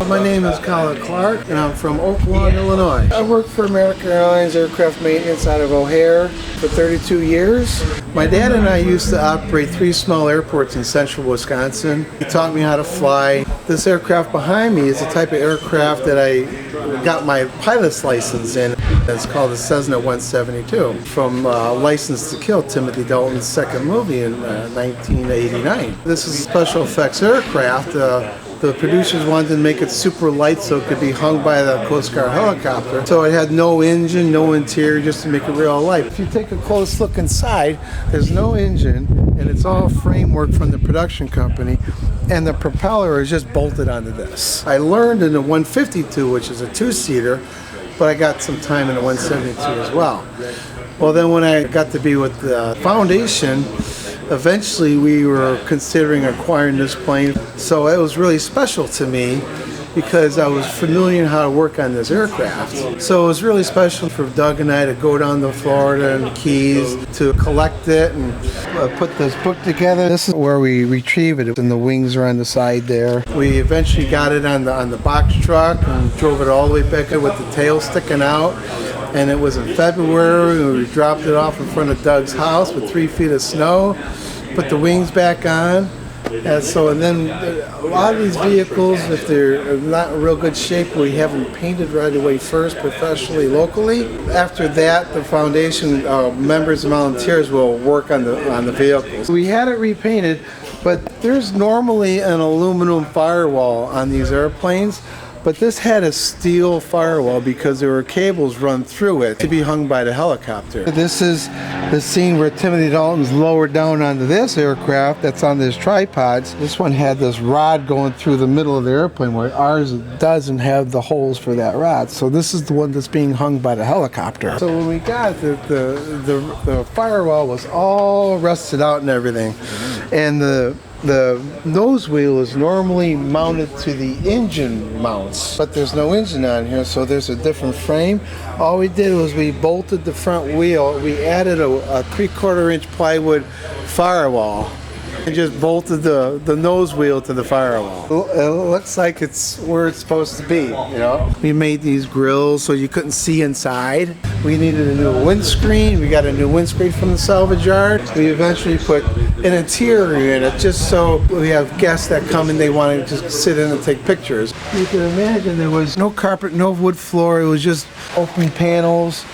My name is Colin Clark, and I'm from Oak Lawn, Illinois. I worked for American Airlines Aircraft Maintenance out of O'Hare for 32 years. My dad and I used to operate 3 small airports in central Wisconsin. He taught me how to fly. This aircraft behind me is the type of aircraft that I got my pilot's license in. It's called the Cessna 172, from License to Kill, Timothy Dalton's second movie in 1989. This is a special effects aircraft. The producers wanted to make it super light so it could be hung by the Coast Guard helicopter. So it had no engine, no interior, just to make it real light. If you take a close look inside, there's no engine, and it's all framework from the production company, and the propeller is just bolted onto this. I learned in the 152, which is a 2-seater, but I got some time in the 172 as well. Well, then when I got to be with the foundation, eventually we were considering acquiring this plane. So it was really special to me because I was familiar how to work on this aircraft. So it was really special for Doug and I to go down to Florida and the Keys to collect it and put this book together. This is where we retrieve it, and the wings are on the side there. We eventually got it on the box truck and drove it all the way back with the tail sticking out. And it was in February, and we dropped it off in front of Doug's house with 3 feet of snow, put the wings back on. And then a lot of these vehicles, if they're not in real good shape, we have them painted right away first, professionally, locally. After that, the foundation members and volunteers will work on the vehicles. We had it repainted, but there's normally an aluminum firewall on these airplanes. But this had a steel firewall because there were cables run through it to be hung by the helicopter. This is the scene where Timothy Dalton's lowered down onto this aircraft that's on this tripods. This one had this rod going through the middle of the airplane, where ours doesn't have the holes for that rod. So this is the one that's being hung by the helicopter. So when we got it, the firewall was all rusted out and everything. And the nose wheel is normally mounted to the engine mounts, but there's no engine on here, so there's a different frame. All we did was we bolted the front wheel. We added a 3/4 inch plywood firewall and just bolted the nose wheel to the firewall. It looks like it's where it's supposed to be, you know. We made these grills so you couldn't see inside. We needed a new windscreen. We got a new windscreen from the salvage yard. We eventually put an interior in it just so we have guests that come and they want to just sit in and take pictures. You can imagine there was no carpet, no wood floor. It was just open panels.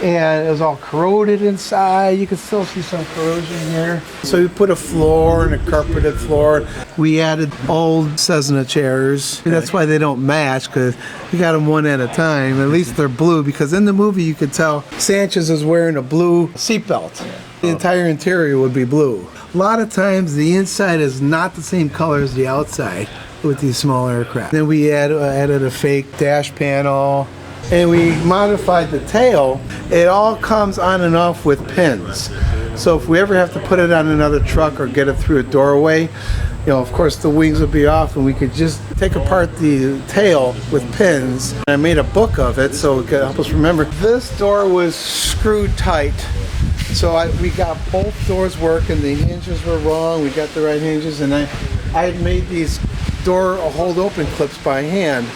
And it was all corroded inside. You can still see some corrosion here. So we put a floor and a carpeted floor. We added old Cessna chairs. That's why they don't match, because we got them one at a time. At least they're blue, because in the movie you could tell Sanchez is wearing a blue seatbelt. The entire interior would be blue. A lot of times the inside is not the same color as the outside with these small aircraft. Then we added a fake dash panel. And we modified the tail. It all comes on and off with pins. So if we ever have to put it on another truck or get it through a doorway, you know, of course the wings would be off and we could just take apart the tail with pins. And I made a book of it so it could help us remember. This door was screwed tight. So we got both doors working. The hinges were wrong. We got the right hinges, and I had made these door hold open clips by hand,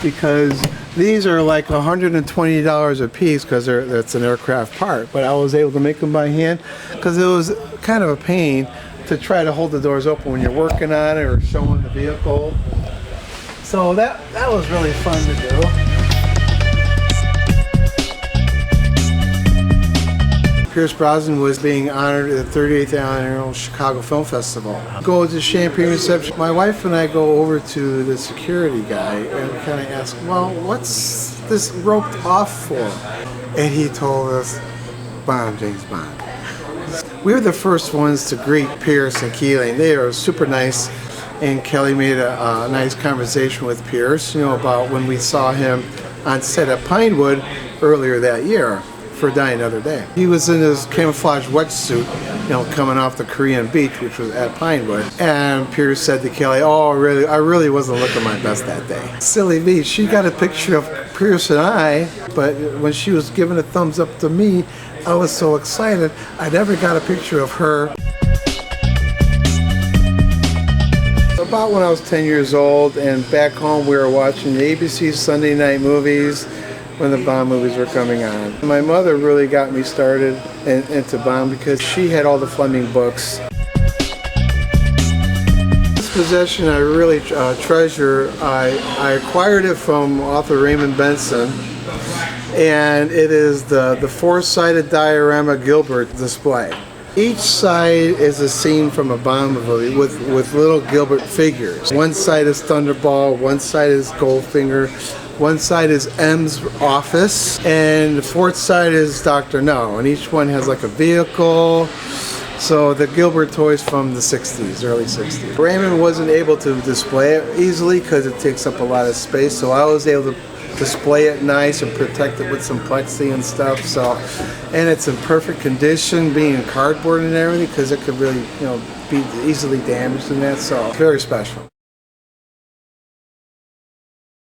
because these are like $120 a piece because that's an aircraft part, but I was able to make them by hand because it was kind of a pain to try to hold the doors open when you're working on it or showing the vehicle. So that was really fun to do. Pierce Brosnan was being honored at the 38th Annual Chicago Film Festival. Go to the champagne reception. My wife and I go over to the security guy and kind of ask, well, what's this roped off for? And he told us, James Bond. We were the first ones to greet Pierce and Keeling. They are super nice. And Kelly made a nice conversation with Pierce, you know, about when we saw him on set at Pinewood earlier that year for Die Another Day. He was in his camouflage wetsuit, you know, coming off the Korean beach, which was at Pinewood. And Pierce said to Kelly, oh, really, I really wasn't looking my best that day. Silly me, she got a picture of Pierce and I, but when she was giving a thumbs up to me, I was so excited, I never got a picture of her. about when I was 10 years old, and back home we were watching the ABC Sunday night movies when the Bond movies were coming on. My mother really got me started into Bond because she had all the Fleming books. This possession I really treasure. I acquired it from author Raymond Benson, and it is the four-sided diorama Gilbert display. Each side is a scene from a Bond movie with little Gilbert figures. One side is Thunderball, one side is Goldfinger, one side is M's office, and the fourth side is Dr. No, and each one has like a vehicle. So the Gilbert toys from the 60s, early 60s. Raymond wasn't able to display it easily because it takes up a lot of space, so I was able to display it nice and protect it with some plexi and stuff. So, and it's in perfect condition, being in cardboard and everything, because it could really, be easily damaged and that. So, very special.